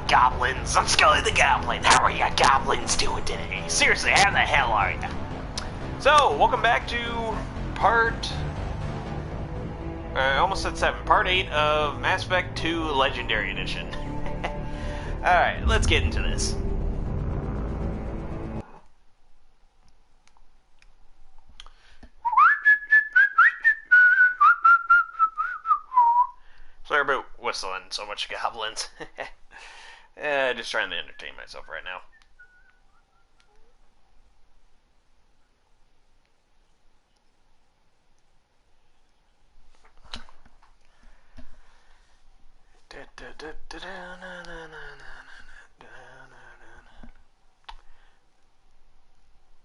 goblins? I'm Scully the Goblin. How are ya goblins doing today? Seriously, how the hell are ya? So, welcome back to part... almost at 7. Part 8 of Mass Effect 2 Legendary Edition. Alright, let's get into this. Sorry about whistling so much goblins. Just trying to entertain myself right now.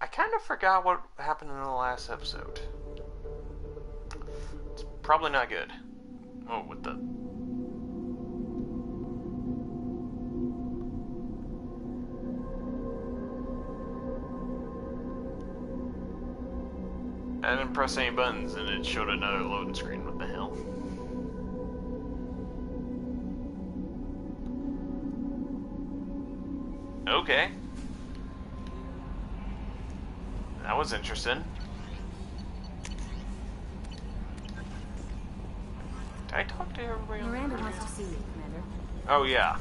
I kind of forgot what happened in the last episode. It's probably not good. Oh, with the... I didn't press any buttons and it showed another loading screen. What the hell? Okay. That was interesting. Did I talk to everybody? Miranda wants to see you, Commander. Oh, yeah.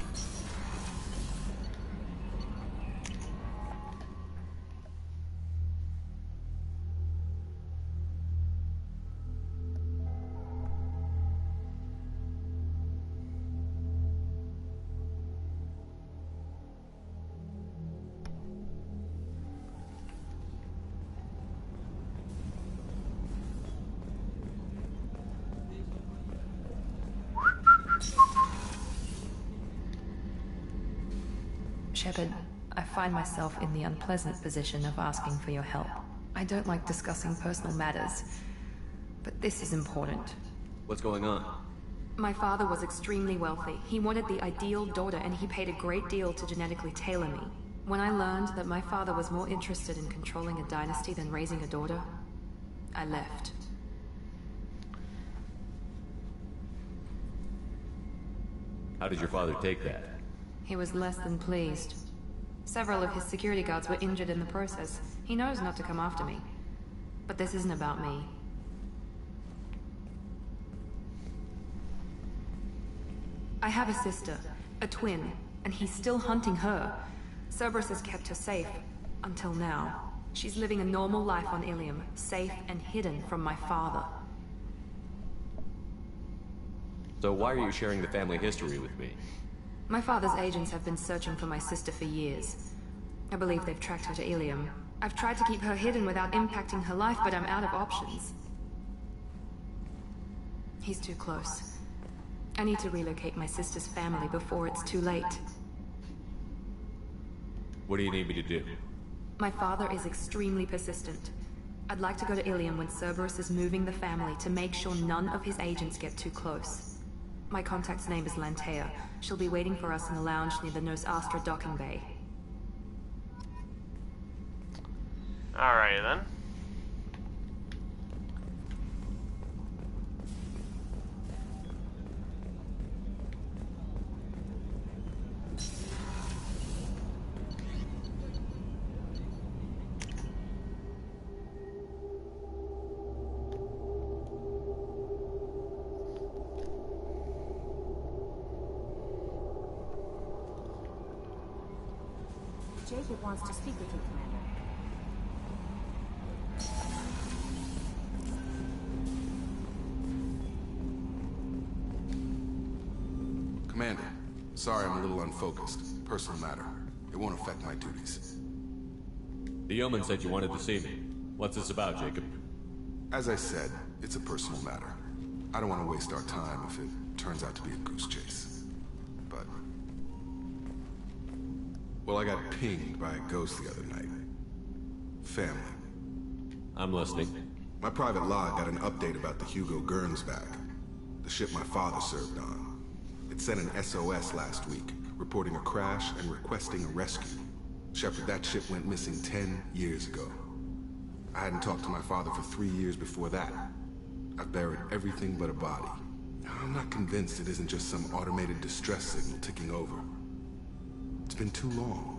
Shepard, I find myself in the unpleasant position of asking for your help. I don't like discussing personal matters, but this is important. What's going on? My father was extremely wealthy. He wanted the ideal daughter, and he paid a great deal to genetically tailor me. When I learned that my father was more interested in controlling a dynasty than raising a daughter, I left. How did your father take that? He was less than pleased. Several of his security guards were injured in the process. He knows not to come after me. But this isn't about me. I have a sister, a twin, and he's still hunting her. Cerberus has kept her safe, until now. She's living a normal life on Ilium, safe and hidden from my father. So why are you sharing the family history with me? My father's agents have been searching for my sister for years. I believe they've tracked her to Ilium. I've tried to keep her hidden without impacting her life, but I'm out of options. He's too close. I need to relocate my sister's family before it's too late. What do you need me to do? My father is extremely persistent. I'd like to go to Ilium when Cerberus is moving the family to make sure none of his agents get too close. My contact's name is Lantea. She'll be waiting for us in the lounge near the Nos Astra docking bay. Alrighty then. Jacob wants to speak with you, Commander. Commander, sorry I'm a little unfocused. Personal matter. It won't affect my duties. The yeoman said you wanted to see me. What's this about, Jacob? As I said, it's a personal matter. I don't want to waste our time if it turns out to be a goose chase. But... well, I got pinged by a ghost the other night. Family. I'm listening. My private log got an update about the Hugo Gurns bag. The ship my father served on. It sent an SOS last week, reporting a crash and requesting a rescue. Shepard, that ship went missing 10 years ago. I hadn't talked to my father for 3 years before that. I've buried everything but a body. I'm not convinced it isn't just some automated distress signal ticking over. It's been too long.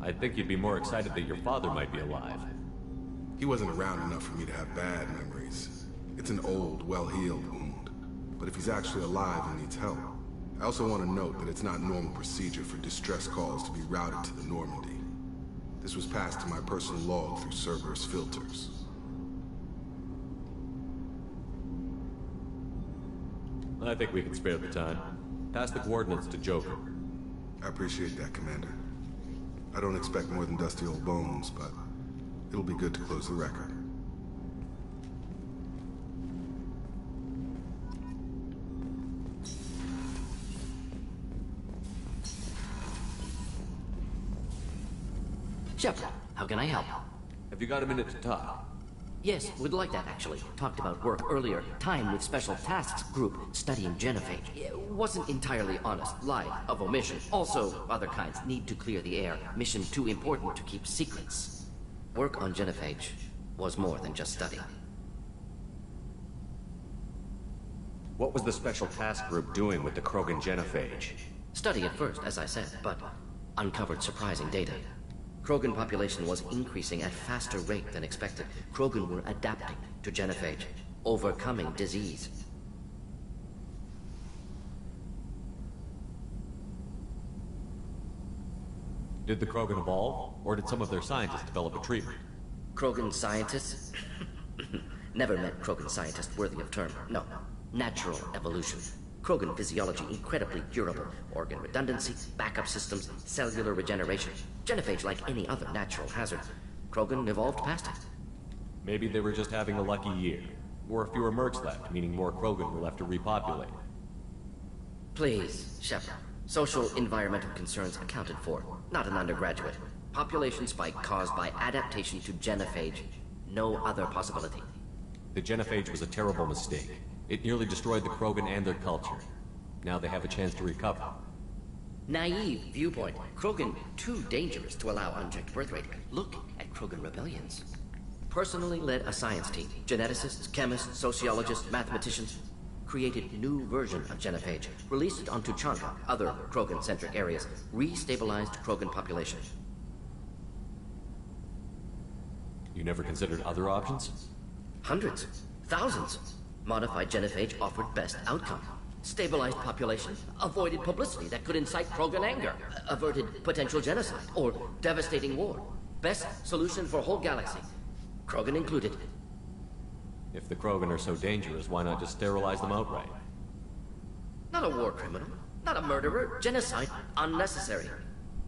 I think you'd be more excited that your father might be alive. He wasn't around enough for me to have bad memories. It's an old, well-healed wound. But if he's actually alive and needs help, I also want to note that it's not normal procedure for distress calls to be routed to the Normandy. This was passed to my personal log through Cerberus filters. I think we can spare the time. Pass the coordinates to Joker. I appreciate that, Commander. I don't expect more than dusty old bones, but it'll be good to close the record. Shepard, how can I help? Have you got a minute to talk? Yes, would like that actually. Talked about work earlier. Time with Special Tasks Group studying genophage. It wasn't entirely honest. Lied of omission. Also, other kinds need to clear the air. Mission too important to keep secrets. Work on genophage was more than just study. What was the Special Task Group doing with the Krogan genophage? Study at first, as I said, but uncovered surprising data. Krogan population was increasing at faster rate than expected. Krogan were adapting to genophage, overcoming disease. Did the Krogan evolve, or did some of their scientists develop a treatment? Krogan scientists? Never met Krogan scientist worthy of term. No. Natural evolution. Krogan physiology incredibly durable. Organ redundancy, backup systems, cellular regeneration. Genophage like any other natural hazard. Krogan evolved past it. Maybe they were just having a lucky year. Or fewer mercs left, meaning more Krogan were left to repopulate. Please, Shepard. Social environmental concerns accounted for. Not an undergraduate. Population spike caused by adaptation to genophage. No other possibility. The genophage was a terrible mistake. It nearly destroyed the Krogan and their culture. Now they have a chance to recover. Naive viewpoint. Krogan too dangerous to allow unchecked birth rate. Look at Krogan rebellions. Personally led a science team. Geneticists, chemists, sociologists, mathematicians. Created new version of genophage. Released it on Tuchanka, other Krogan-centric areas. Restabilized Krogan population. You never considered other options? Hundreds. Thousands. Modified genophage offered best outcome. Stabilized population, avoided publicity that could incite Krogan anger, averted potential genocide, or devastating war. Best solution for whole galaxy. Krogan included. If the Krogan are so dangerous, why not just sterilize them outright? Not a war criminal, not a murderer, genocide, unnecessary.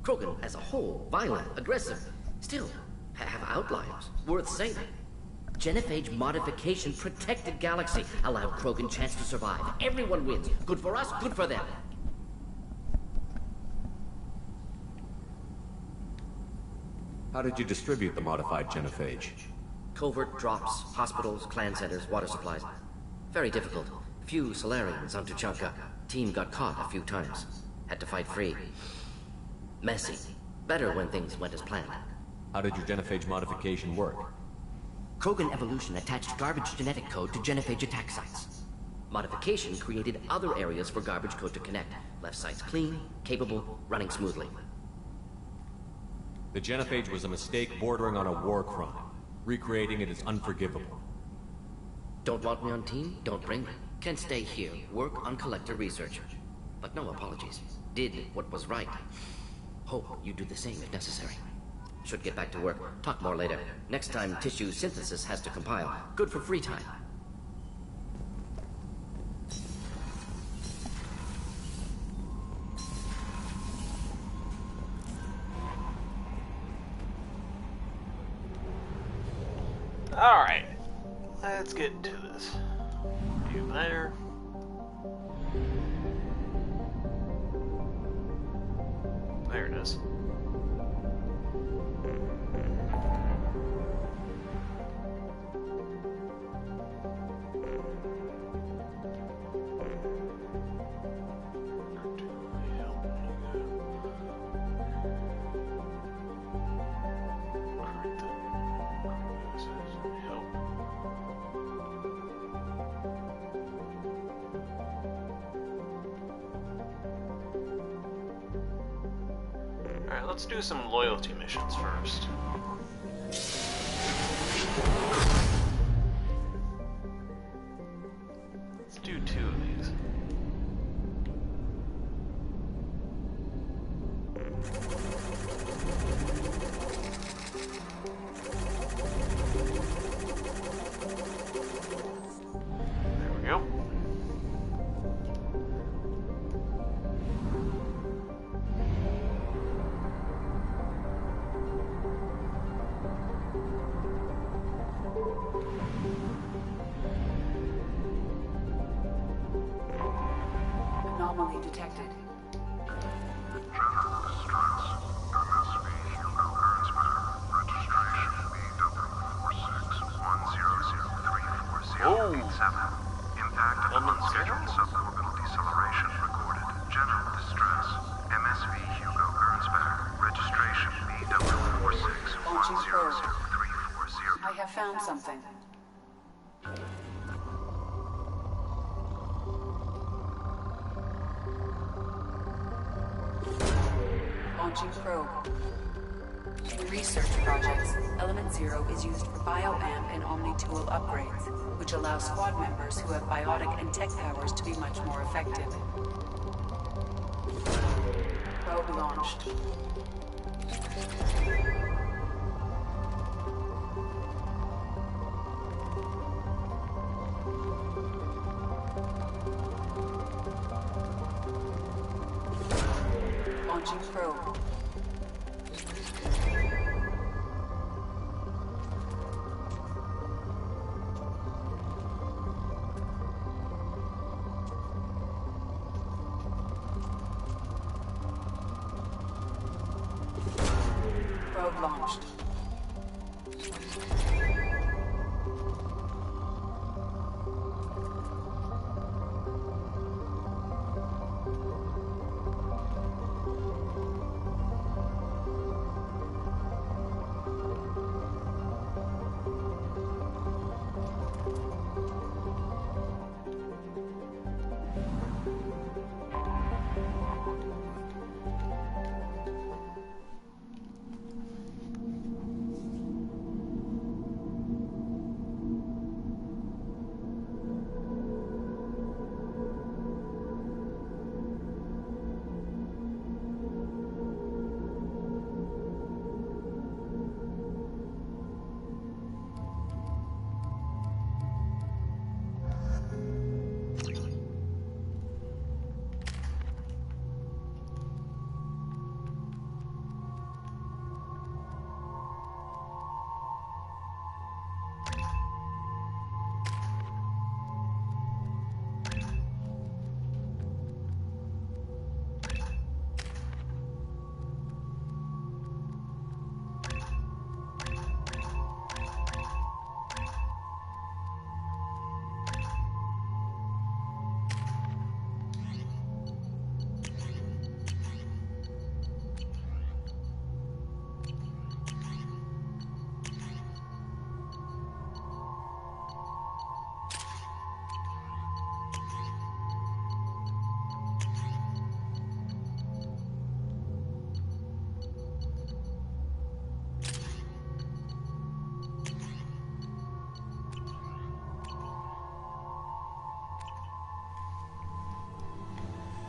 Krogan as a whole, violent, aggressive, still have outliers, worth saving. Genophage modification protected galaxy, allowed Krogan chance to survive. Everyone wins. Good for us, good for them. How did you distribute the modified genophage? Covert drops, hospitals, clan centers, water supplies. Very difficult. Few Solarians on Tuchanka. Team got caught a few times. Had to fight free. Messy. Better when things went as planned. How did your genophage modification work? Krogan evolution attached garbage genetic code to genophage attack sites. Modification created other areas for garbage code to connect. Left sites clean, capable, running smoothly. The genophage was a mistake bordering on a war crime. Recreating it is unforgivable. Don't want me on team? Don't bring me. Can stay here, work on collector research. But no apologies. Did what was right. Hope you do the same if necessary. Should get back to work. Talk more later. Next time, tissue synthesis has to compile. Good for free time. Alright. Let's get into this. You there. There it is. let's do some loyalty missions first. Let's do 2 of these. There we go. Anomaly detected. Impact of unscheduled suborbital deceleration recorded. General distress. MSV Hugo Gernsback. Registration BW46100340. I have found something. Launching probe. In research projects, Element Zero is used for Bioamp and Omni-Tool upgrades, which allow squad members who have biotic and tech powers to be much more effective. Probe launched. Launching probe. Probe launched.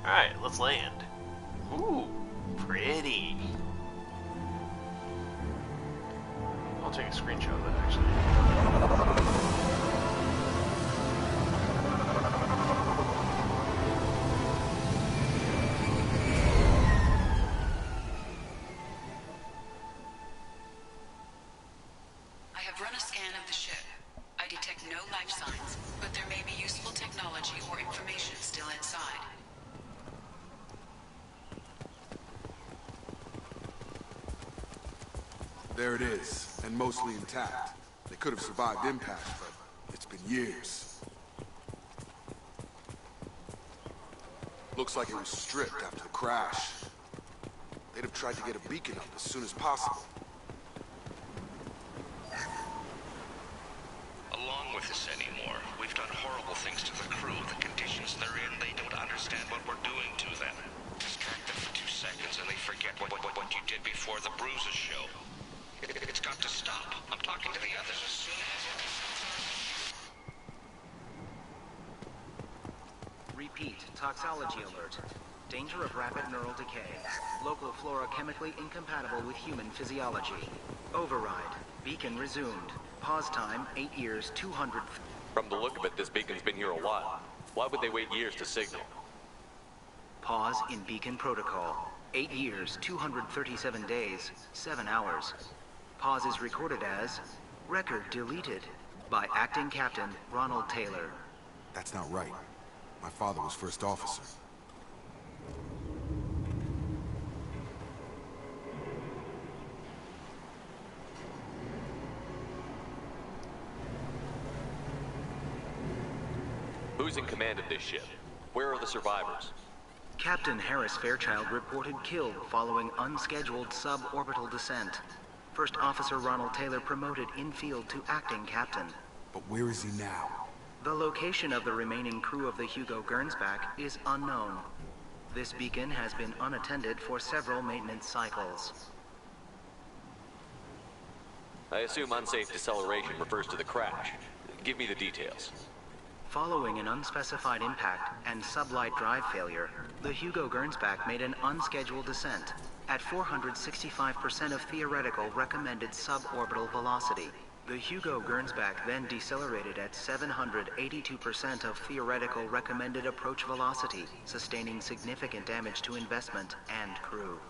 Alright, let's land. Ooh, pretty. I'll take a screenshot of that, actually. I have run a scan of the ship. I detect no life signs, but there may be useful technology or information still inside. There it is, and mostly intact. They could have survived impact, but it's been years. Looks like it was stripped after the crash. They'd have tried to get a beacon up as soon as possible. Along with this anymore. We've done horrible things to the crew. The conditions they're in, they don't understand what we're doing to them. Distract them for 2 seconds and they forget what you did before. I'm talking to the others. Repeat, toxology alert. Danger of rapid neural decay. Local flora chemically incompatible with human physiology. Override. Beacon resumed. Pause time, 8 years, 200... From the look of it, this beacon's been here a while. Why would they wait years to signal? Pause in beacon protocol. 8 years, 237 days, 7 hours. Pause is recorded as... Record deleted. By Acting Captain Ronald Taylor. That's not right. My father was first officer. Who's in command of this ship? Where are the survivors? Captain Harris Fairchild reported killed following unscheduled suborbital descent. First Officer Ronald Taylor promoted in-field to acting captain. But where is he now? The location of the remaining crew of the Hugo Gernsback is unknown. This beacon has been unattended for several maintenance cycles. I assume unsafe deceleration refers to the crash. Give me the details. Following an unspecified impact and sublight drive failure, the Hugo Gernsback made an unscheduled descent at 465% of theoretical recommended suborbital velocity. The Hugo Gernsback then decelerated at 782% of theoretical recommended approach velocity, sustaining significant damage to investment and crew.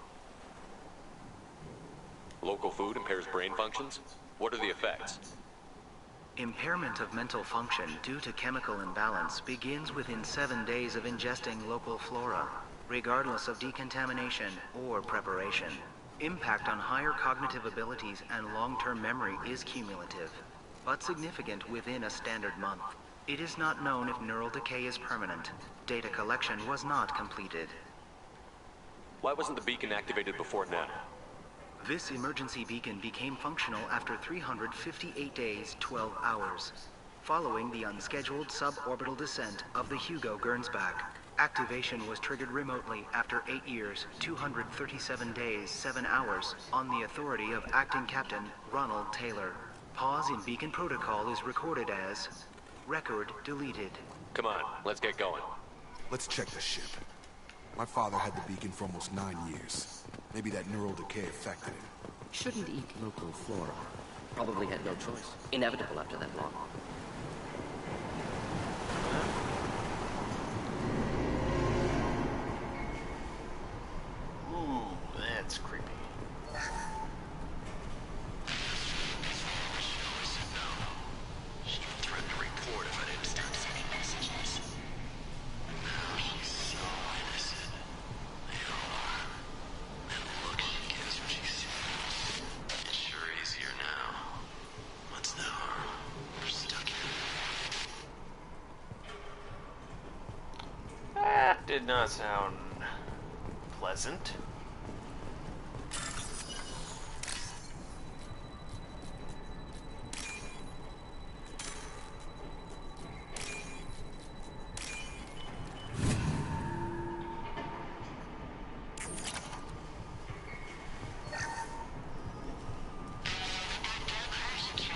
Local food impairs brain functions? What are the effects? Impairment of mental function due to chemical imbalance begins within 7 days of ingesting local flora, regardless of decontamination or preparation. Impact on higher cognitive abilities and long-term memory is cumulative, but significant within a standard month. It is not known if neural decay is permanent. Data collection was not completed. Why wasn't the beacon activated before now? This emergency beacon became functional after 358 days, 12 hours, following the unscheduled suborbital descent of the Hugo Gernsback. Activation was triggered remotely after 8 years, 237 days, 7 hours, on the authority of Acting Captain Ronald Taylor. Pause in beacon protocol is recorded as... Record deleted. Come on, let's get going. Let's check the ship. My father had the beacon for almost 9 years. Maybe that neural decay affected him. Shouldn't eat local flora. Probably had no choice. Inevitable after that long. Ooh, that's creepy. Threatened to report if I didn't start sending messages. Now she's so innocent. They all are. And look, she gives what she sees. It's sure easier now. What's the harm? We're stuck here. That did not sound pleasant.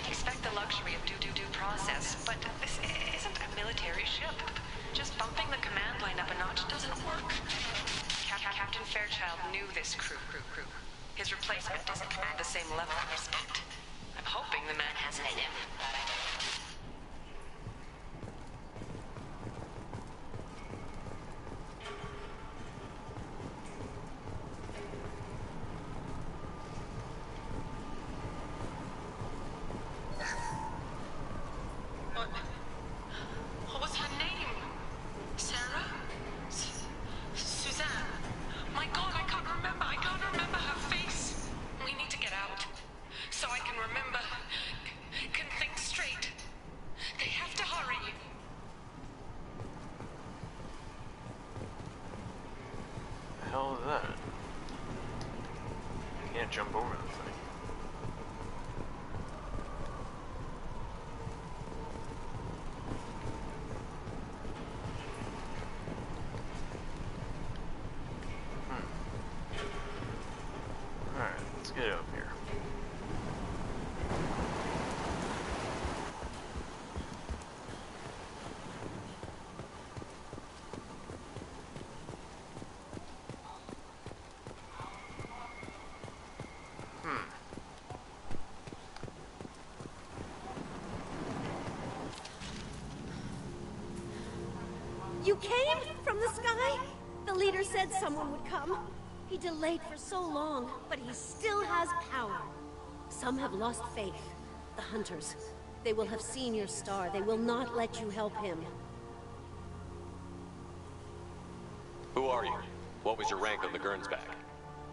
Expect the luxury of due process, but this isn't a military ship. Just bumping the command line up a notch doesn't work. Captain Fairchild knew this crew. His replacement doesn't command the same level of respect. I'm hoping the man has it in him. What was her name? Sarah? Suzanne? My God, I can't remember. I can't remember her face. We need to get out. So I can remember. Can think straight. They have to hurry. The hell is that? I can't jump over the thing. Alright, let's get up here. came from the sky? The leader said someone would come. He delayed for so long, but he still has power. Some have lost faith. The Hunters. They will have seen your star. They will not let you help him. Who are you? What was your rank on the Gernsback?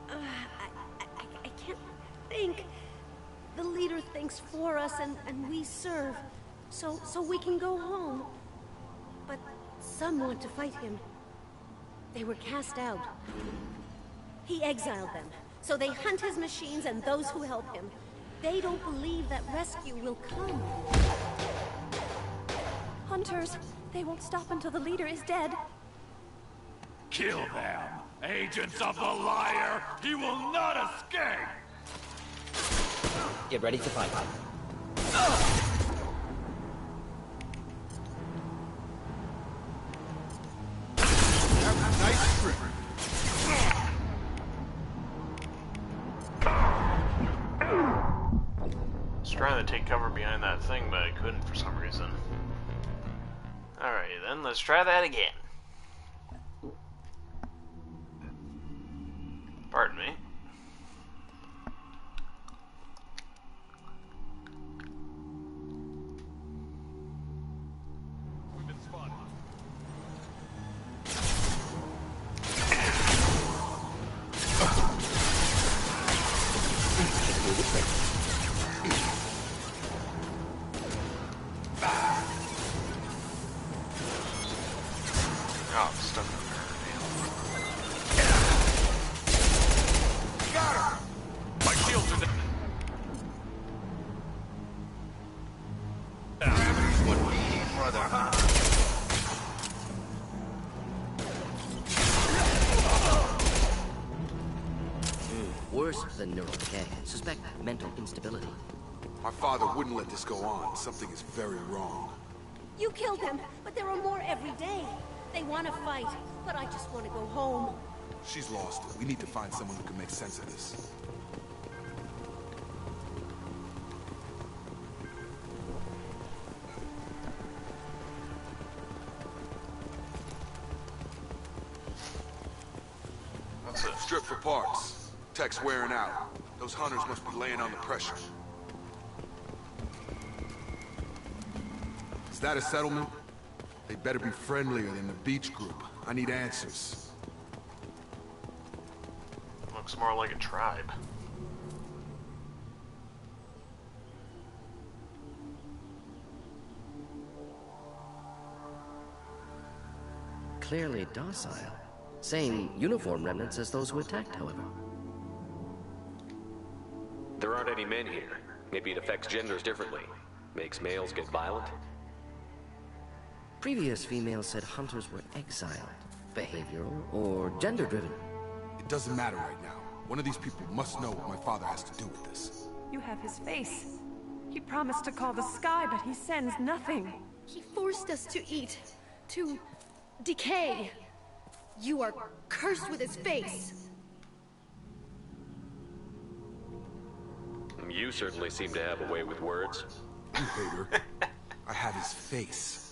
I can't think. The leader thinks for us, and we serve. So we can go home. But some want to fight him. They were cast out. He exiled them, so they hunt his machines and those who help him. They don't believe that rescue will come. Hunters, they won't stop until the leader is dead. Kill them! Agents of the Liar! He will not escape! Get ready to fight. Nice trip. I was trying to take cover behind that thing, but I couldn't for some reason. Alrighty then, let's try that again. Pardon me. We've been spotted. Oh, I'm stuck on My shields are down. What we need, brother, huh? Worse than neural decay. Suspect mental instability. My father wouldn't let this go on. Something is very wrong. You killed them, but there are more every day. They want to fight, but I just want to go home. She's lost it. We need to find someone who can make sense of this. What's it? Strip for parts. Tech's wearing out. Those hunters must be laying on the pressure. Is that a settlement? They better be friendlier than the beach group. I need answers. Looks more like a tribe. Clearly docile. Same uniform remnants as those who attacked, however. There aren't any men here. Maybe it affects genders differently. Makes males get violent? Previous females said hunters were exiled, behavioral, or gender-driven. It doesn't matter right now. One of these people must know what my father has to do with this. You have his face. He promised to call the sky, but he sends nothing. He forced us to eat, to decay. You are cursed with his face. You certainly seem to have a way with words. You hater. I have his face.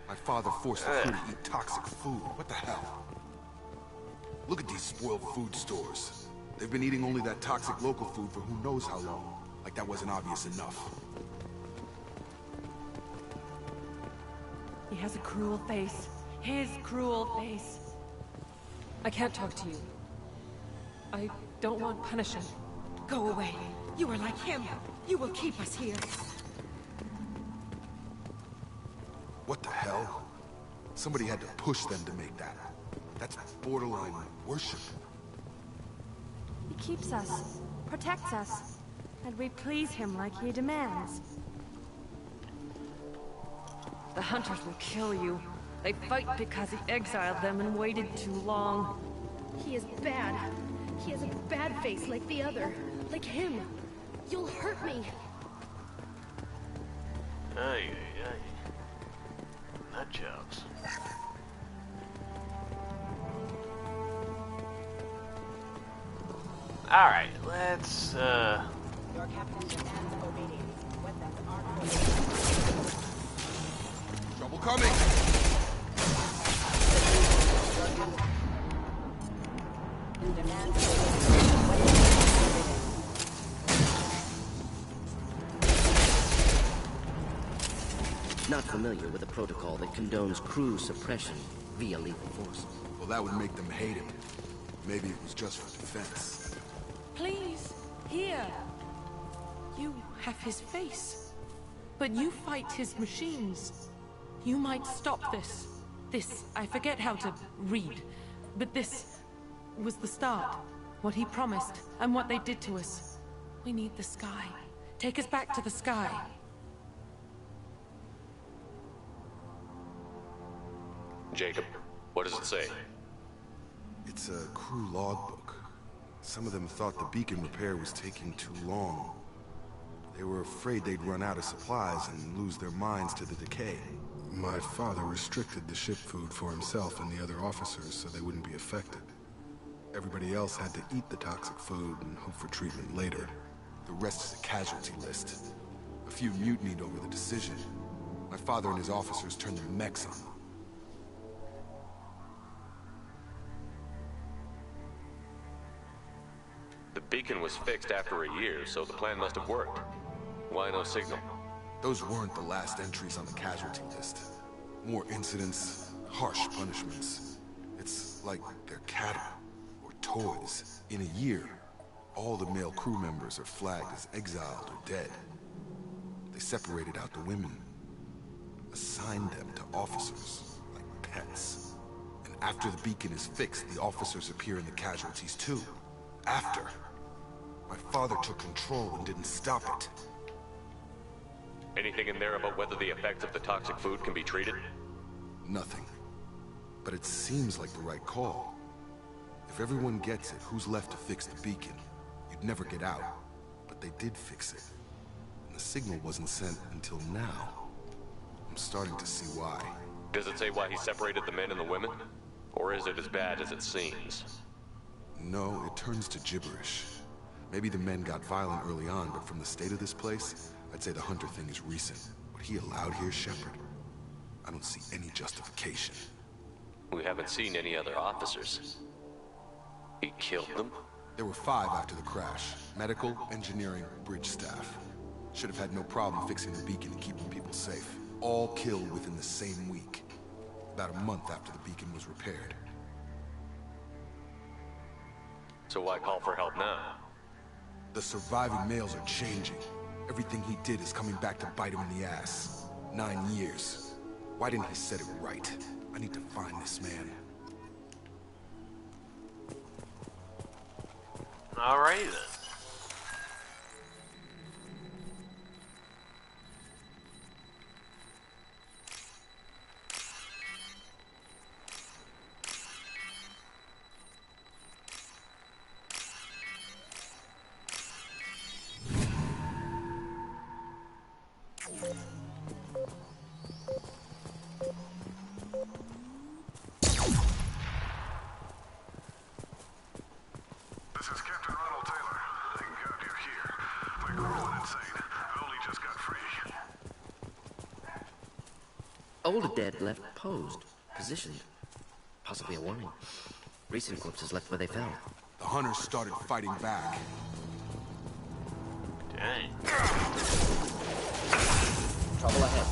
My father forced the crew to eat toxic food. What the hell? Look at these spoiled food stores. They've been eating only that toxic local food for who knows how long. Like that wasn't obvious enough. He has a cruel face. His cruel face. I can't talk to you. I don't want punishment. Go away. You are like him. You will keep us here. What the hell? Somebody had to push them to make that. That's borderline worship. He keeps us, protects us, and we please him like he demands. The Hunters will kill you. They fight because he exiled them and waited too long. He is bad. He has a bad face like the other. Like him. You'll hurt me. Ay, ay, ay. Nut jobs. Alright, let's, Your captain demands obedience. Weapons are Trouble coming! not familiar with a protocol that condones crew suppression via lethal force. Well, that would make them hate him. Maybe it was just for defense. Please, here. You have his face, but you fight his machines. You might stop this. This, I forget how to read, but this was the start. What he promised, and what they did to us. We need the sky. Take us back to the sky. Jacob, what does it say? It's a crew logbook. Some of them thought the beacon repair was taking too long. They were afraid they'd run out of supplies and lose their minds to the decay. My father restricted the ship food for himself and the other officers so they wouldn't be affected. Everybody else had to eat the toxic food and hope for treatment later. The rest is a casualty list. A few mutinied over the decision. My father and his officers turned their mechs on them. The beacon was fixed after a year, so the plan must have worked. Why no signal? Those weren't the last entries on the casualty list. More incidents, harsh punishments. It's like they're cattle, or toys. In a year, all the male crew members are flagged as exiled or dead. They separated out the women, assigned them to officers, like pets. And after the beacon is fixed, the officers appear in the casualties too. After. My father took control and didn't stop it. Anything in there about whether the effects of the toxic food can be treated? Nothing. But it seems like the right call. If everyone gets it, who's left to fix the beacon? You'd never get out. But they did fix it. And the signal wasn't sent until now. I'm starting to see why. Does it say why he separated the men and the women? Or is it as bad as it seems? No, it turns to gibberish. Maybe the men got violent early on, but from the state of this place, I'd say the Hunter thing is recent. What he allowed here, Shepard, I don't see any justification. We haven't seen any other officers. He killed them? There were 5 after the crash. Medical, engineering, bridge staff. Should have had no problem fixing the beacon and keeping people safe. All killed within the same week. About a month after the beacon was repaired. So why call for help now? The surviving males are changing. Everything he did is coming back to bite him in the ass. 9 years. Why didn't he set it right? I need to find this man. Alrighty then. Older dead left posed, positioned. Possibly a warning. Recent corpses left where they fell. The hunters started fighting back. Dang. Trouble ahead.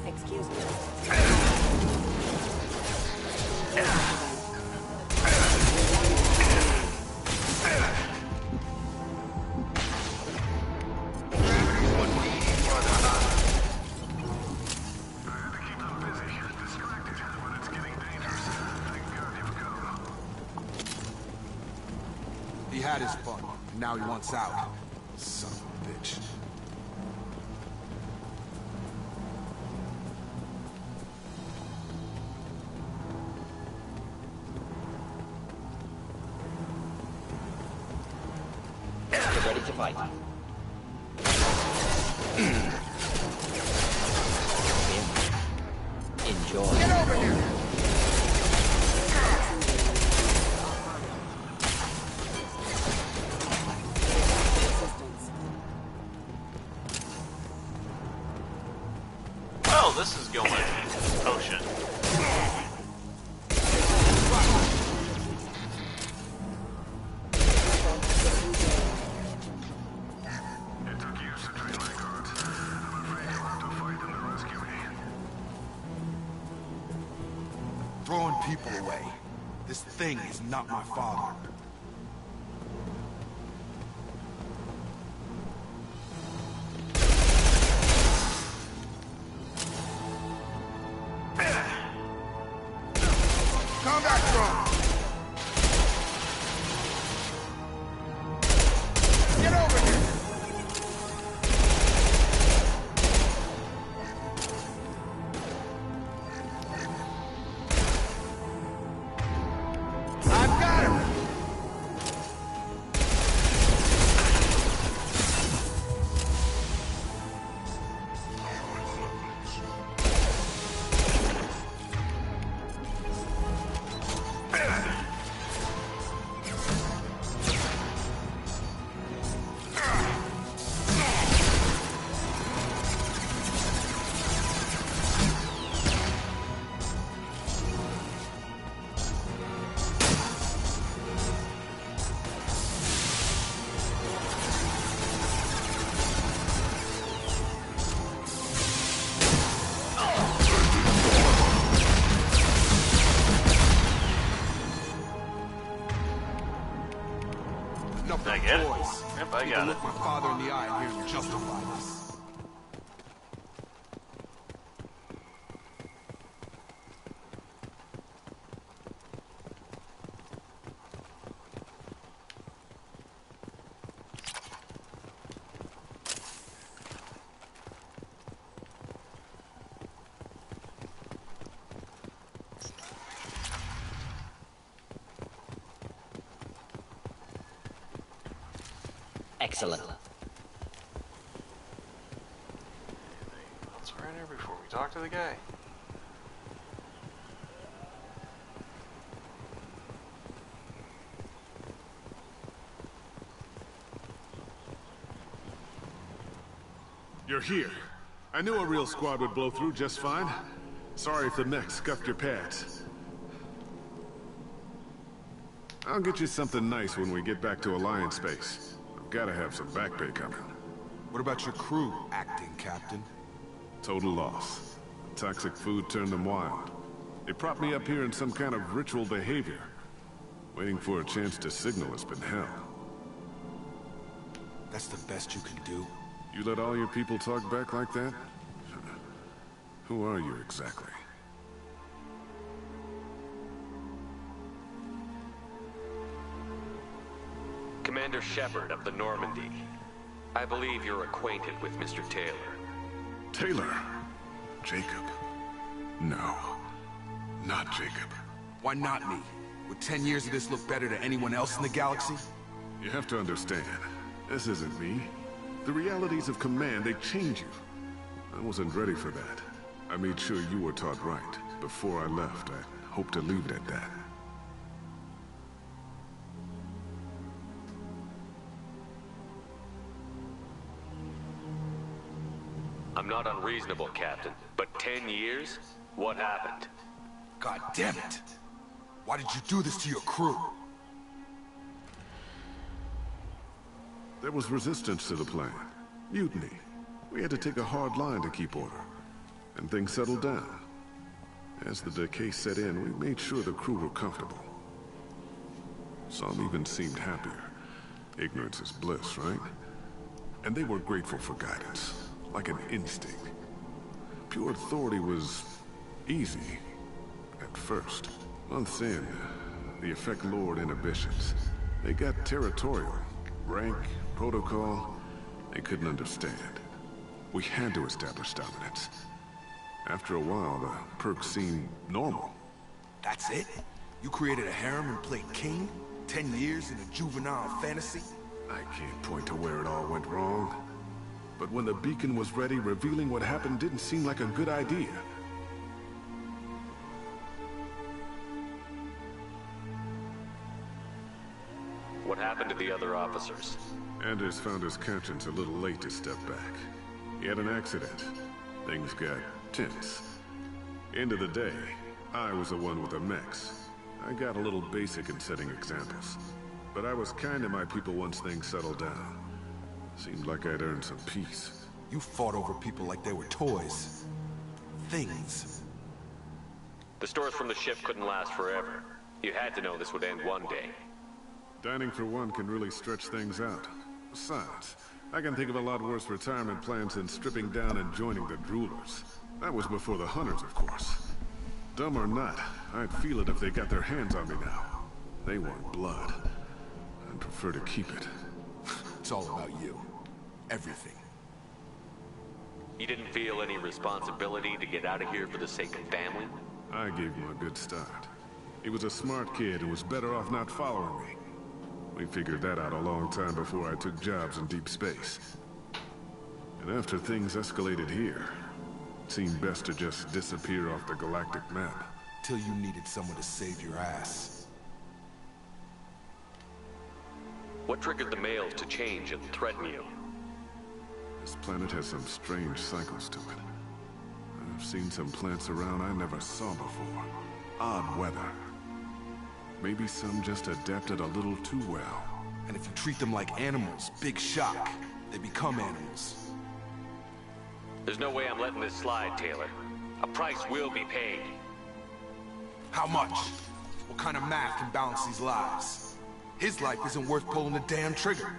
Excuse me. had his fun, and now he wants out. Son of a bitch. Get ready to fight. Enjoy. Get over here! Oh, this is going ocean. It took years to train my guards. I'm afraid you'll have to fight them to rescue me. Throwing people away. This thing is not my father. Combat drone! Get over here! I've got him! Enough Did I of get it? toys. Yep, I Need got to it. look my father in the eye and hear him justify this. Excellent. Let's run here before we talk to the guy. You're here. I knew a real squad would blow through just fine. Sorry if the mech scuffed your pads. I'll get you something nice when we get back to Alliance space. I've gotta have some back pay coming. What about your crew, acting captain? Total loss. Toxic food turned them wild. They propped me up here in some kind of ritual behavior. Waiting for a chance to signal has been hell. That's the best you can do? You let all your people talk back like that? Who are you exactly? Commander Shepard of the Normandy. I believe you're acquainted with Mr. Taylor. Taylor? Jacob? No. Not Jacob. Why not me? Would 10 years of this look better to anyone else in the galaxy? You have to understand, this isn't me. The realities of command, they change you. I wasn't ready for that. I made sure you were taught right. Before I left, I hoped to leave it at that. I'm not unreasonable, Captain, but 10 years? What happened? God damn it! Why did you do this to your crew? There was resistance to the plan. Mutiny. We had to take a hard line to keep order. And things settled down. As the decay set in, we made sure the crew were comfortable. Some even seemed happier. Ignorance is bliss, right? And they were grateful for guidance, like an instinct. Pure authority was easy, at first. Months in, the effect lowered inhibitions. They got territorial. Rank, protocol, they couldn't understand. We had to establish dominance. After a while, the perks seemed normal. That's it? You created a harem and played king? 10 years in a juvenile fantasy? I can't point to where it all went wrong. But when the beacon was ready, revealing what happened didn't seem like a good idea. What happened to the other officers? Anders found his conscience a little late to step back. He had an accident. Things got tense. End of the day, I was the one with the mechs. I got a little basic in setting examples. But I was kind to my people once things settled down. Seemed like I'd earned some peace. You fought over people like they were toys. Things. The stores from the ship couldn't last forever. You had to know this would end one day. Dining for one can really stretch things out. Besides, I can think of a lot worse retirement plans than stripping down and joining the Droolers. That was before the Hunters, of course. Dumb or not, I'd feel it if they got their hands on me now. They want blood. I'd prefer to keep it. It's all about you. Everything. You didn't feel any responsibility to get out of here for the sake of family? I gave him a good start. He was a smart kid and was better off not following me. We figured that out a long time before I took jobs in deep space. And after things escalated here, it seemed best to just disappear off the galactic map. Till you needed someone to save your ass. What triggered the males to change and threaten you? This planet has some strange cycles to it. I've seen some plants around I never saw before. Odd weather. Maybe some just adapted a little too well. And if you treat them like animals, big shock. They become animals. There's no way I'm letting this slide, Taylor. A price will be paid. How much? What kind of math can balance these lives? His life isn't worth pulling the damn trigger.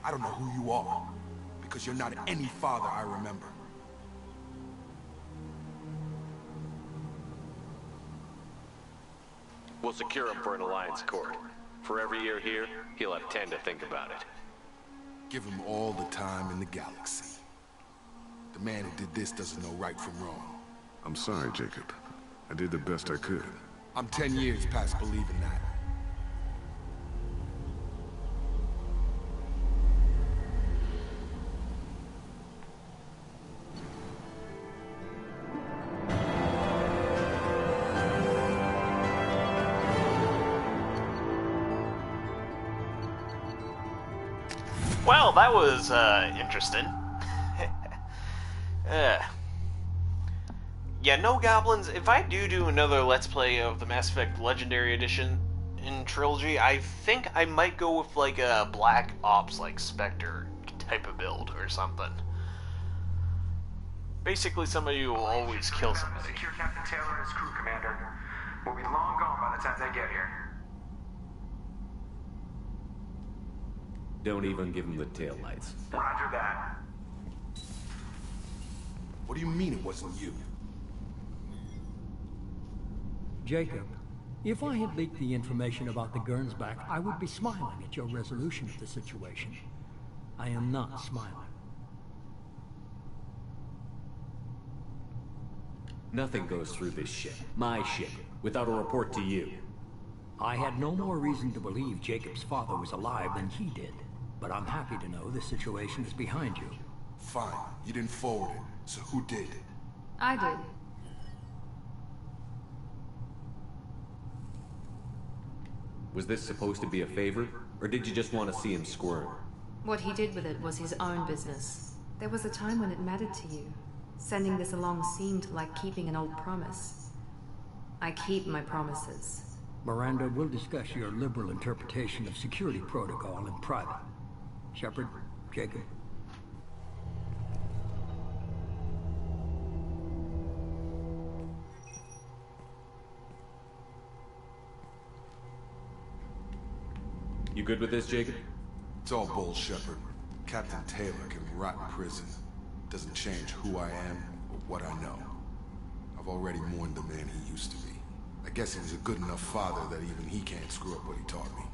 I don't know who you are, because you're not any father I remember. We'll secure him for an Alliance court. For every year here, he'll have 10 to think about it. Give him all the time in the galaxy. The man who did this doesn't know right from wrong. I'm sorry, Jacob. I did the best I could. I'm 10 years past believing that. Well, that was interesting. Yeah, no goblins. If I do another Let's Play of the Mass Effect Legendary Edition in Trilogy, I think I might go with like a Black Ops, like Spectre type of build or something. Basically, somebody who will always kill somebody. Secure Captain Taylor and his crew, Commander. We'll be long gone by the time they get here. Don't even give him the taillights. Roger that. What do you mean it wasn't you? Jacob, if I had leaked the information about the Gernsback, I would be smiling at your resolution of the situation. I am not smiling. Nothing goes through this ship, my ship, without a report to you. I had no more reason to believe Jacob's father was alive than he did. But I'm happy to know the situation is behind you. Fine. You didn't forward it. So who did? I did. Was this supposed to be a favor? Or did you just want to see him squirm? What he did with it was his own business. There was a time when it mattered to you. Sending this along seemed like keeping an old promise. I keep my promises. Miranda, we'll discuss your liberal interpretation of security protocol in private. Shepard, Jacob. You good with this, Jacob? It's all bull, Shepard. Captain Taylor can rot in prison. Doesn't change who I am or what I know. I've already mourned the man he used to be. I guess he was a good enough father that even he can't screw up what he taught me.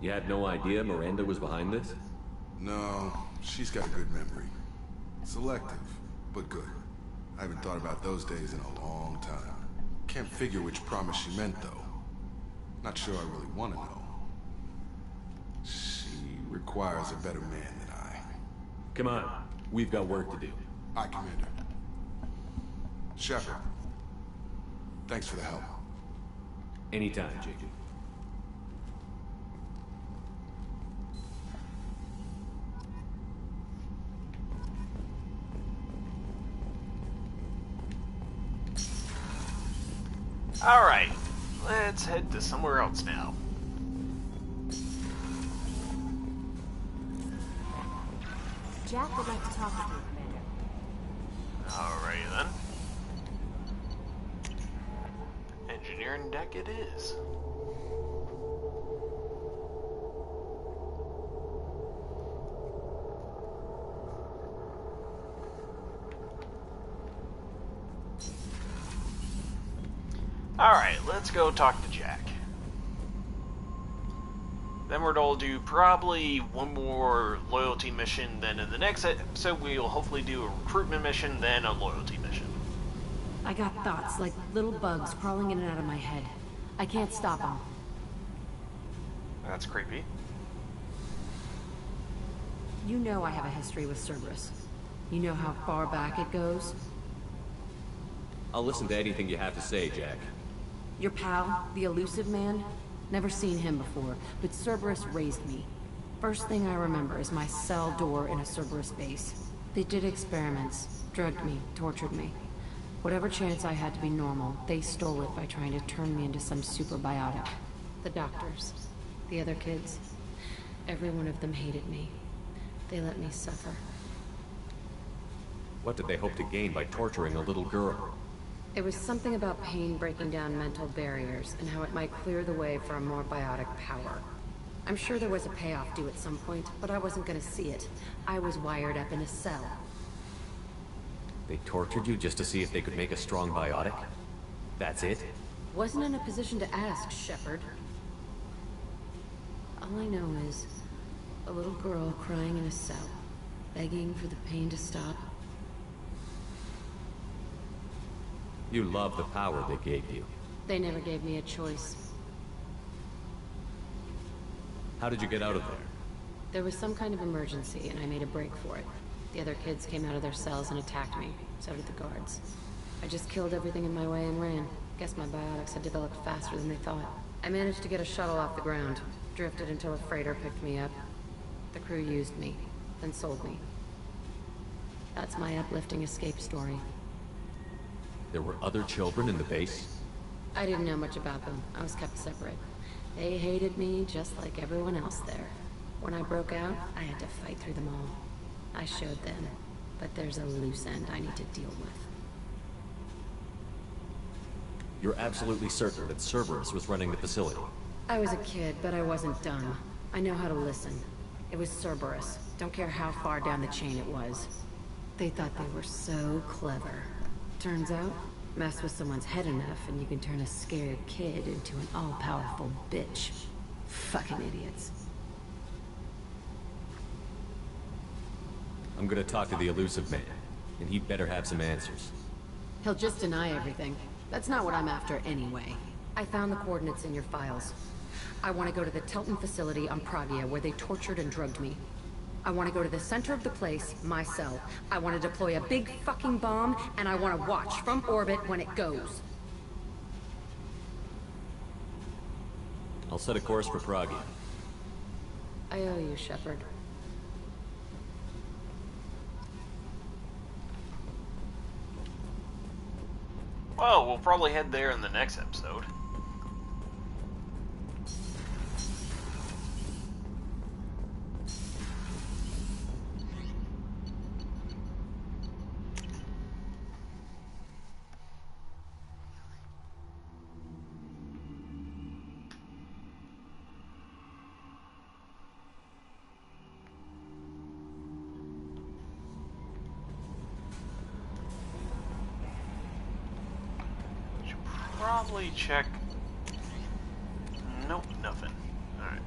You had no idea Miranda was behind this? No, she's got a good memory. Selective, but good. I haven't thought about those days in a long time. Can't figure which promise she meant, though. Not sure I really want to know. She requires a better man than I. Come on, we've got work to do. Aye, Commander. Shepard, thanks for the help. Anytime, Jacob. Alright, let's head to somewhere else now. Jack would like to talk with you, Commander. Alright then. Engineering deck it is. Alright, let's go talk to Jack. Then we're going to do probably one more loyalty mission, then in the next episode we'll hopefully do a recruitment mission, then a loyalty mission. I got thoughts like little bugs crawling in and out of my head. I can't stop them. That's creepy. You know I have a history with Cerberus. You know how far back it goes? I'll listen to anything you have to say, Jack. Your pal, the elusive man? Never seen him before, but Cerberus raised me. First thing I remember is my cell door in a Cerberus base. They did experiments, drugged me, tortured me. Whatever chance I had to be normal, they stole it by trying to turn me into some superbiotic. The doctors, the other kids, every one of them hated me. They let me suffer. What did they hope to gain by torturing a little girl? It was something about pain breaking down mental barriers, and how it might clear the way for a more biotic power. I'm sure there was a payoff due at some point, but I wasn't gonna see it. I was wired up in a cell. They tortured you just to see if they could make a strong biotic? That's it? Wasn't in a position to ask, Shepard. All I know is a little girl crying in a cell, begging for the pain to stop. You love the power they gave you. They never gave me a choice. How did you get out of there? There was some kind of emergency, and I made a break for it. The other kids came out of their cells and attacked me. So did the guards. I just killed everything in my way and ran. Guess my biotics had developed faster than they thought. I managed to get a shuttle off the ground. Drifted until a freighter picked me up. The crew used me, then sold me. That's my uplifting escape story. There were other children in the base? I didn't know much about them. I was kept separate. They hated me just like everyone else there. When I broke out, I had to fight through them all. I showed them, but there's a loose end I need to deal with. You're absolutely certain that Cerberus was running the facility? I was a kid, but I wasn't dumb. I know how to listen. It was Cerberus. Don't care how far down the chain it was. They thought they were so clever. Turns out, mess with someone's head enough and you can turn a scared kid into an all-powerful bitch. Fucking idiots. I'm gonna talk to the elusive man, and he'd better have some answers. He'll just deny everything. That's not what I'm after anyway. I found the coordinates in your files. I want to go to the Telton facility on Pragia where they tortured and drugged me. I want to go to the center of the place, my cell. I want to deploy a big fucking bomb, and I want to watch from orbit when it goes. I'll set a course for Pragia. I owe you, Shepard. Well, we'll probably head there in the next episode. probably check... Nope, nothing. Alright.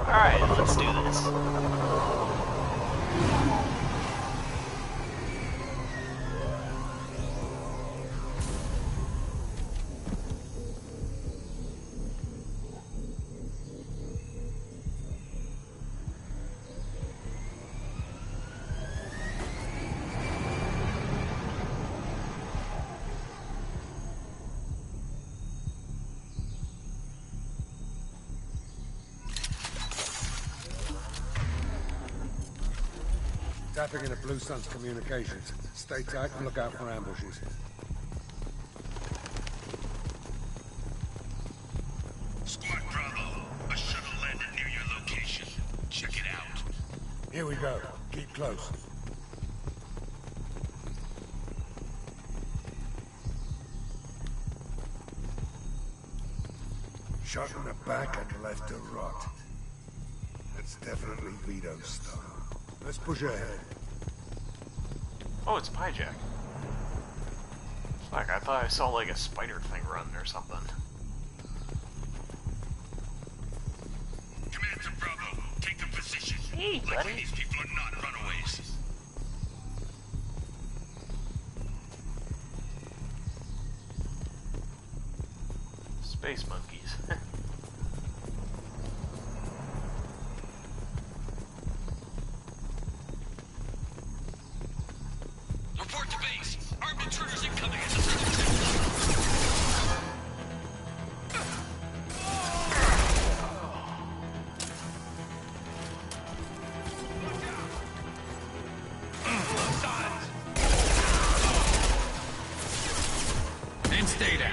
Alright, let's do this. Tapping into Blue Sun's communications. Stay tight and look out for ambushes. Squad Bravo, a shuttle landed near your location. Check it out. Here we go. Keep close. Shot in the back and left to rot. That's definitely Vito's style. Let's push ahead. Oh, it's Pyjack. Fuck, I thought I saw like a spider thing running or something. Command to Bravo, take a position. Hey, buddy. Likely these people are not runaways. Space monkeys. Report to base. Armed intruders incoming at the And stay down.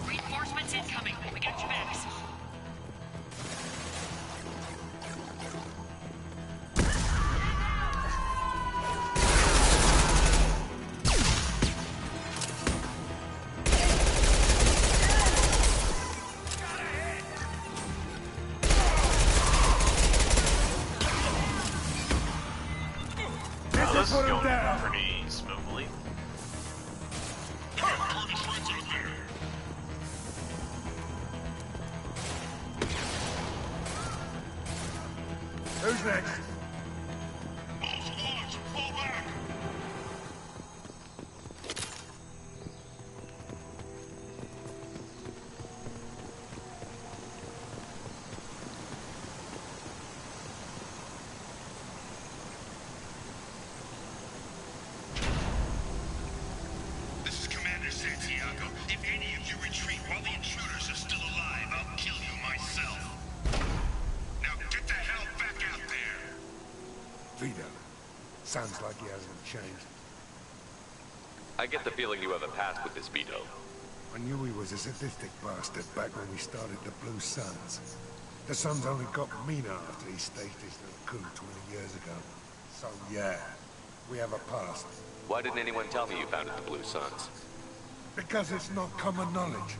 Reinforcements incoming. We got your backs. Well, this is going pretty smoothly. Who's next? Sounds like he hasn't changed. I get the feeling you have a past with this Vito. I knew he was a sadistic bastard back when we started the Blue Suns. The Suns only got meaner after he staged his little coup 20 years ago. So yeah, we have a past. Why didn't anyone tell me you founded the Blue Suns? Because it's not common knowledge.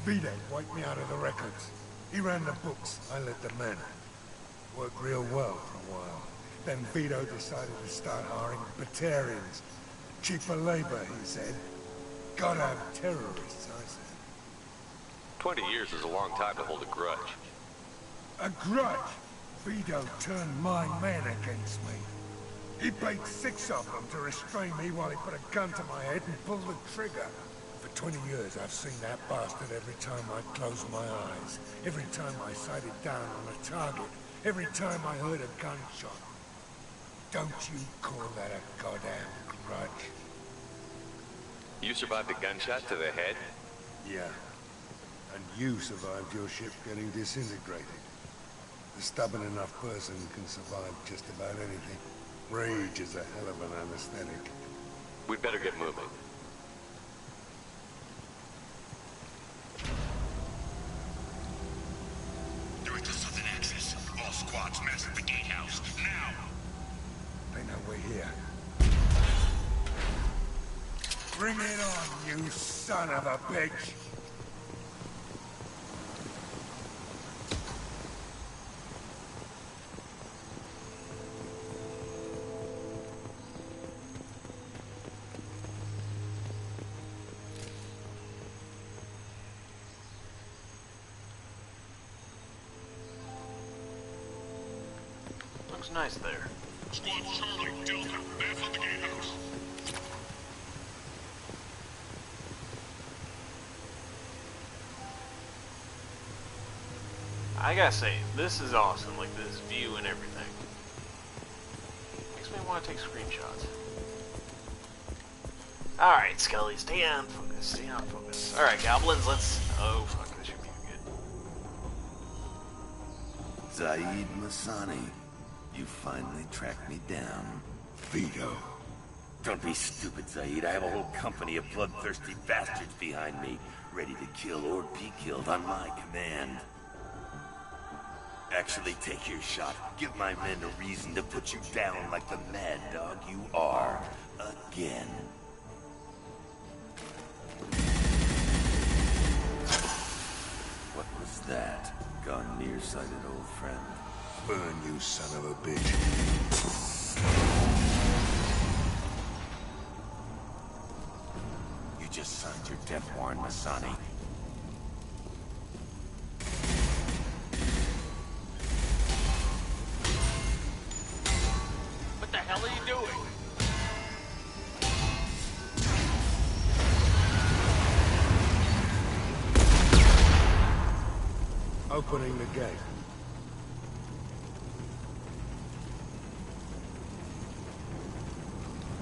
Vito wiped me out of the records. He ran the books, I led the men. Worked real well for a while. Then Vito decided to start hiring Batarians. Cheaper labor, he said. Gotta have terrorists, I said. 20 years is a long time to hold a grudge. A grudge? Vito turned my men against me. He paid 6 of them to restrain me while he put a gun to my head and pulled the trigger. For 20 years, I've seen that bastard every time I closed my eyes. Every time I sighted down on a target. Every time I heard a gunshot. Don't you call that a goddamn grudge? You survived a gunshot to the head? Yeah. And you survived your ship getting disintegrated. A stubborn enough person can survive just about anything. Rage is a hell of an anesthetic. We'd better get moving. Director Southern Access. All squads mass at the gatehouse. Now! They know we're here. Bring it on, you son of a bitch! Looks nice there. Squad Charlie, Delta, mass at the gatehouse. I gotta say, this is awesome, like this view and everything. Makes me want to take screenshots. Alright, Scully, stay on focus, stay on focus. Alright, goblins, let's... Oh, fuck, this should be good. Zaid Masani, you finally tracked me down. Vito. Don't be stupid, Zaid. I have a whole company of bloodthirsty bastards behind me, ready to kill or be killed on my command. Actually, take your shot. Give my men a reason to put you down like the mad dog you are. Again. What was that? Gone nearsighted, old friend. Burn, you son of a bitch. You just signed your death warrant, Masani. What the hell are you doing? Opening the gate.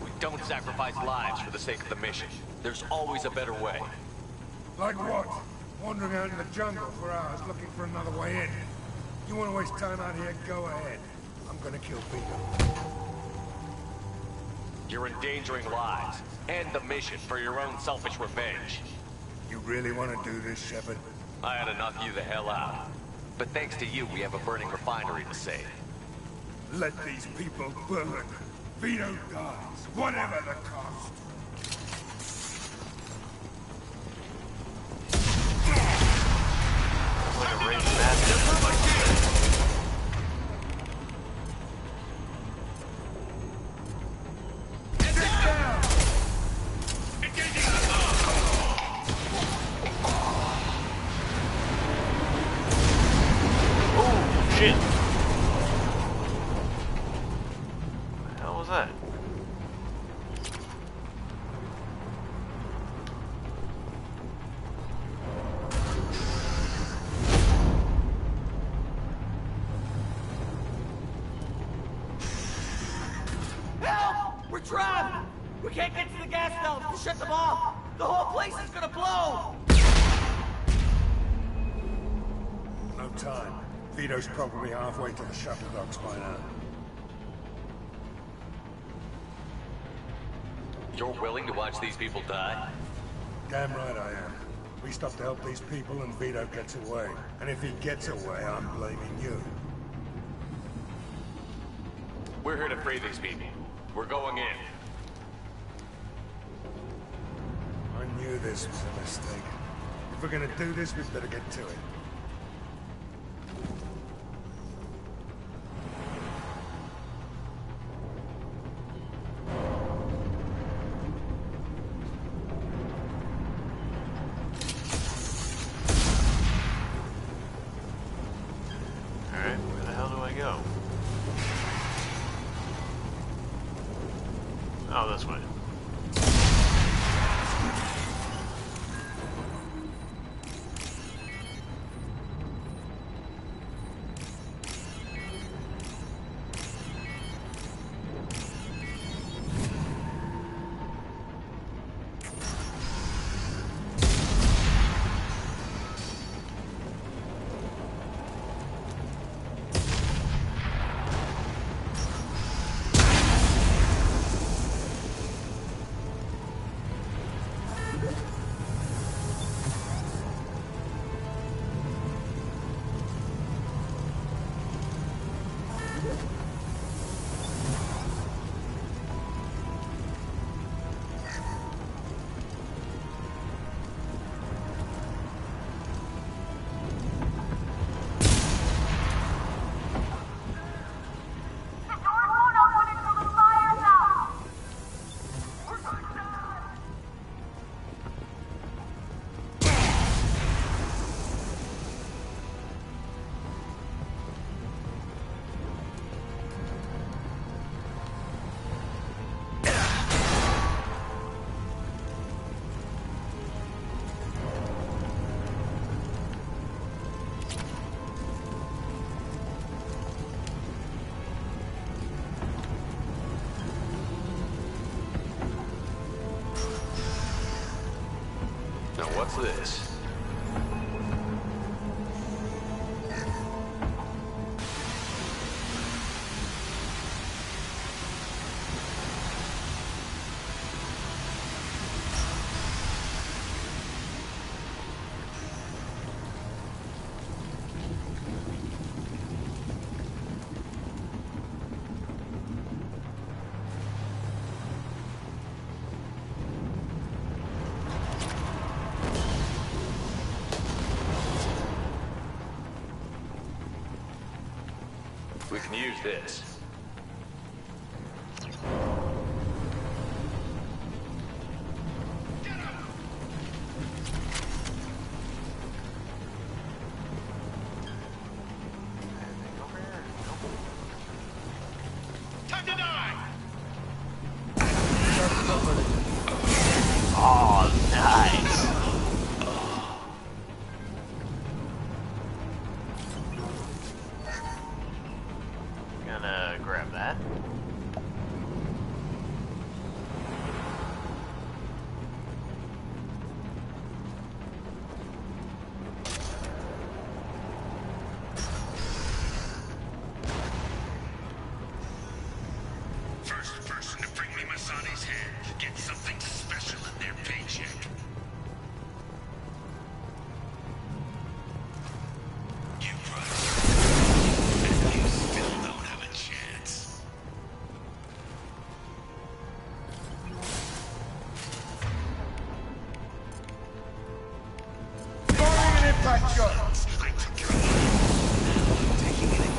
We don't sacrifice lives for the sake of the mission. There's always a better way. Like what? Wandering out in the jungle for hours looking for another way in. You want to waste time out here, go ahead. I'm gonna kill Vito. You're endangering lives, and the mission for your own selfish revenge. You really want to do this, Shepard? I ought to knock you the hell out. But thanks to you, we have a burning refinery to save. Let these people burn. Vito dies, whatever the cost. Like a raging madman. Shit. What the hell was that? Help! We're trapped! We can't get to the gas valves to shut them off! The whole place is gonna blow! No time. Vito's probably halfway to the shuttle docks by now. You're willing to watch these people die? Damn right I am. We stop to help these people and Vito gets away. And if he gets away, I'm blaming you. We're here to free these people. We're going in. I knew this was a mistake. If we're gonna do this, we'd better get to it. Alright, where the hell do I go? Oh, this way. Now what's this? We can use this. Time to die! Oh, nice. Gonna grab that. First person to bring me Masani's head gets something special in their paycheck. You brother, and you still don't have a chance. Firing an impact shot! I took your life. Now I'm taking it again.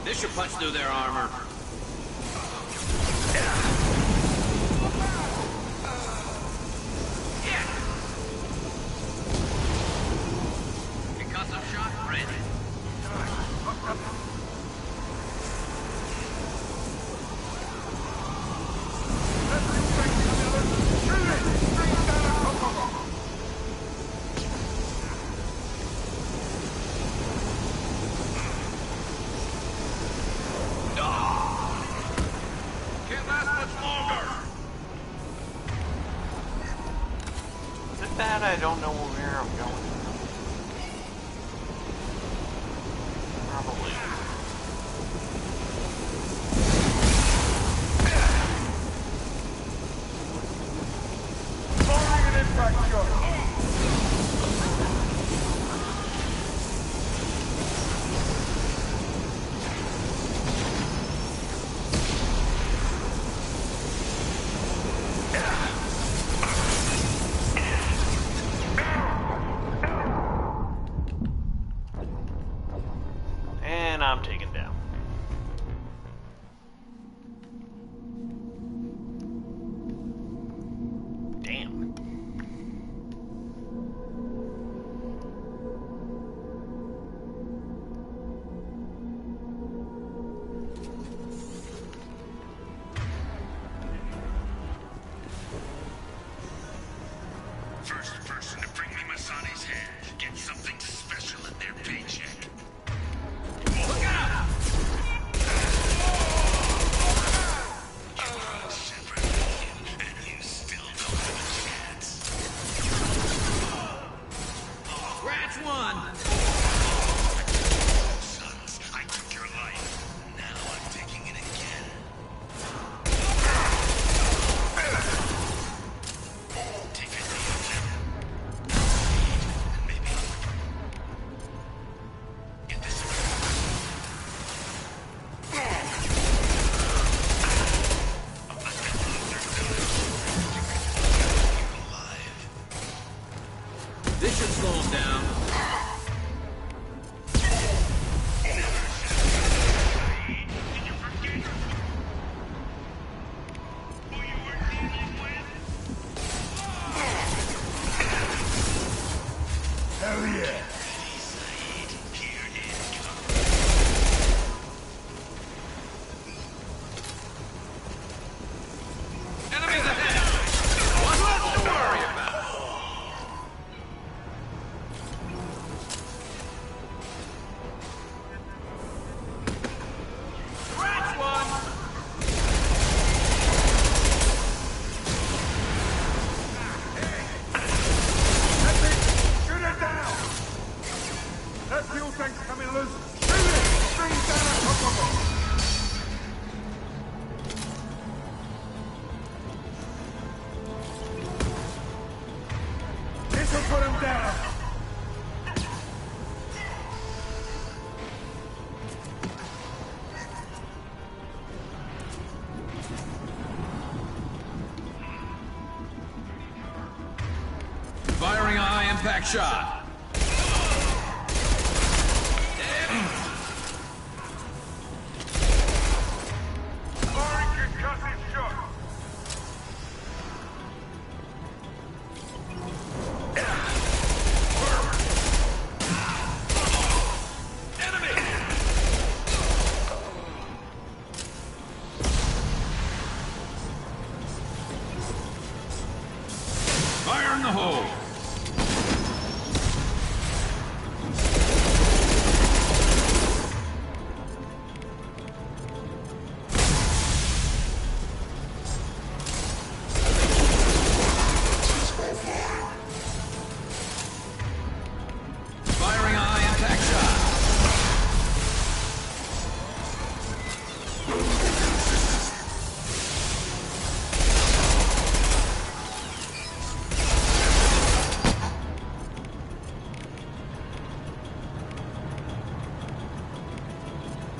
This should punch through their armor. Yeah. that, I don't know where I'm going. Probably. Firing an impact shot. And I'm taken down. Damn. First person to bring me Masani's head gets something special in their paycheck. Look out! And you still don't have a chance. Scratch one! Sons, I took your life. Now I'm taking it again. Take it and maybe get this This should slow him down. Hell yeah. Enemies ahead! What's left to worry about? Scratch one! That's it. Shoot it down. That fuel tank's coming loose. Shoot it. Stream down on top of them. This'll put him down. Firing a high impact shot. Firing concussive shot. Fire in the hole. Firing a high impact shot.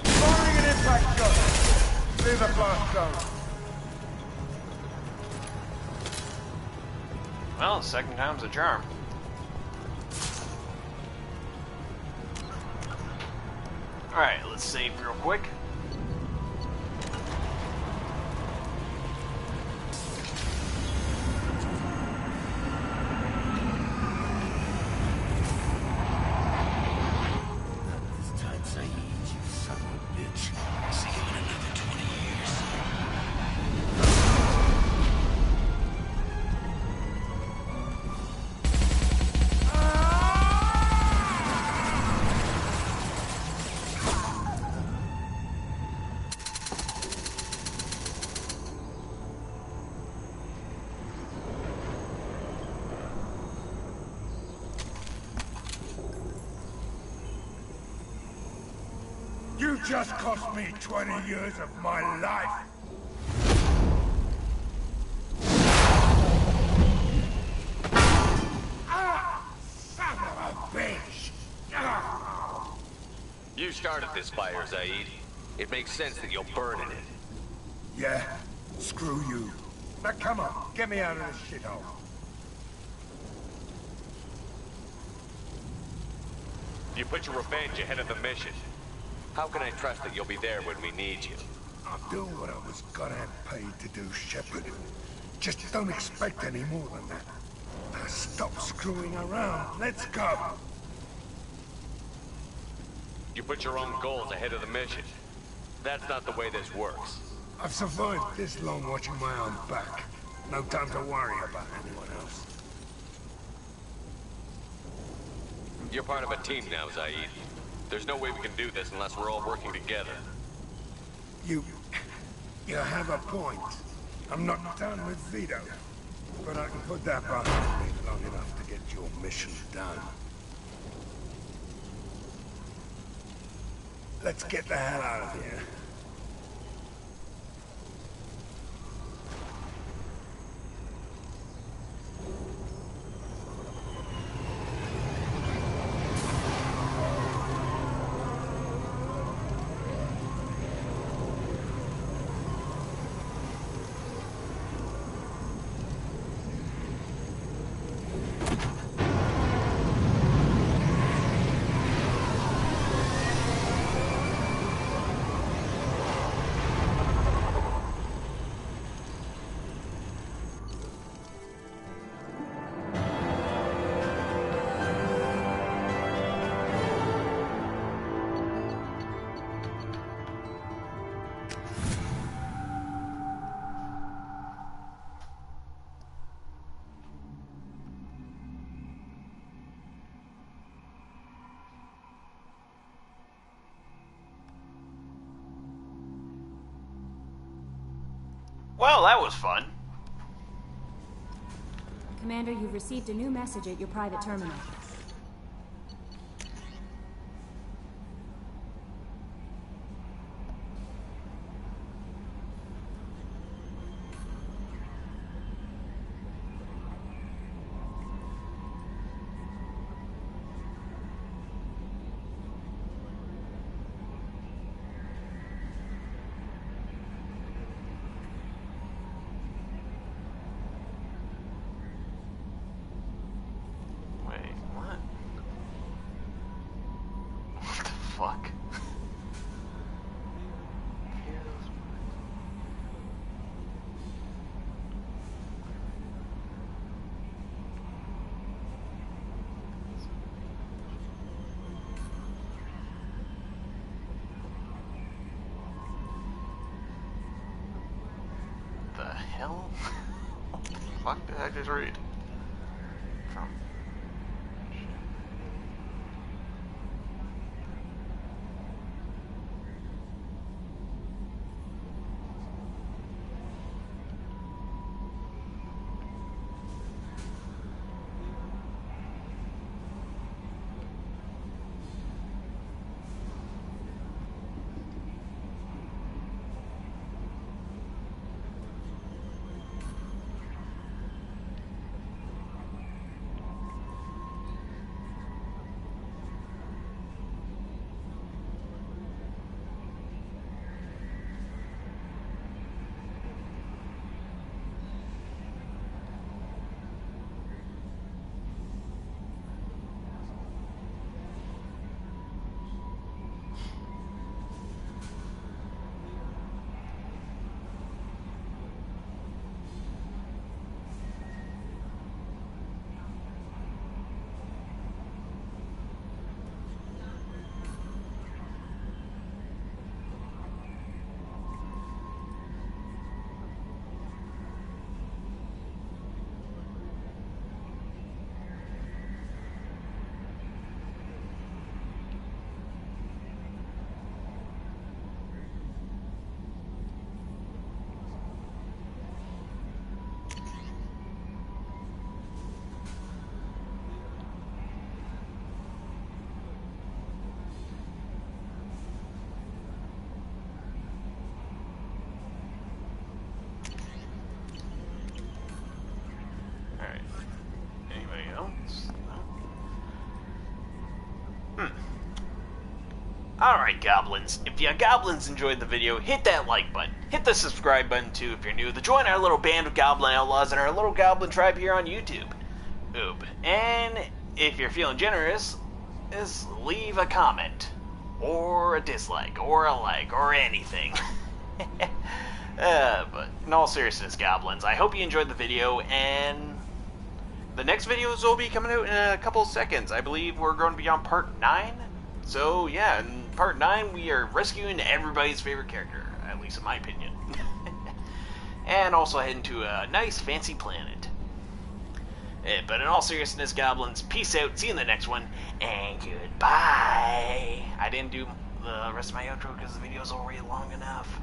Firing an impact shot. Clear the blast zone. Well, second time's a charm. Alright, let's save real quick. This time, Saeed, you son of a bitch. See you in another 20 years. You just cost me 20 years of my life. Son of a bitch! You started this fire, Zaid. It makes sense that you'll burn in it. Yeah? Screw you. Now come on, get me out of this shithole. You put your revenge ahead of the mission. How can I trust that you'll be there when we need you? I'll do what I was goddamn paid to do, Shepard. Just don't expect any more than that. Now stop screwing around. Let's go. You put your own goals ahead of the mission. That's not the way this works. I've survived this long watching my own back. No time to worry about anyone else. You're part of a team now, Zaid. There's no way we can do this unless we're all working together. You have a point. I'm not done with Vito. But I can put that behind me long enough to get your mission done. Let's get the hell out of here. Well, that was fun. Commander, you've received a new message at your private terminal. Fuck. The hell? What the fuck did I just read? From Alright, goblins. If you goblins enjoyed the video, hit that like button. Hit the subscribe button too if you're new to join our little band of goblin outlaws and our little goblin tribe here on YouTube. And if you're feeling generous, just leave a comment. Or a dislike, or a like, or anything. But in all seriousness, goblins, I hope you enjoyed the video, and the next videos will be coming out in a couple of seconds. I believe we're going to be on part 9. So yeah, in part 9 we are rescuing everybody's favorite character, at least in my opinion. And also heading to a nice fancy planet. But in all seriousness, goblins, peace out, see you in the next one, and goodbye. I didn't do the rest of my outro because the video's already long enough.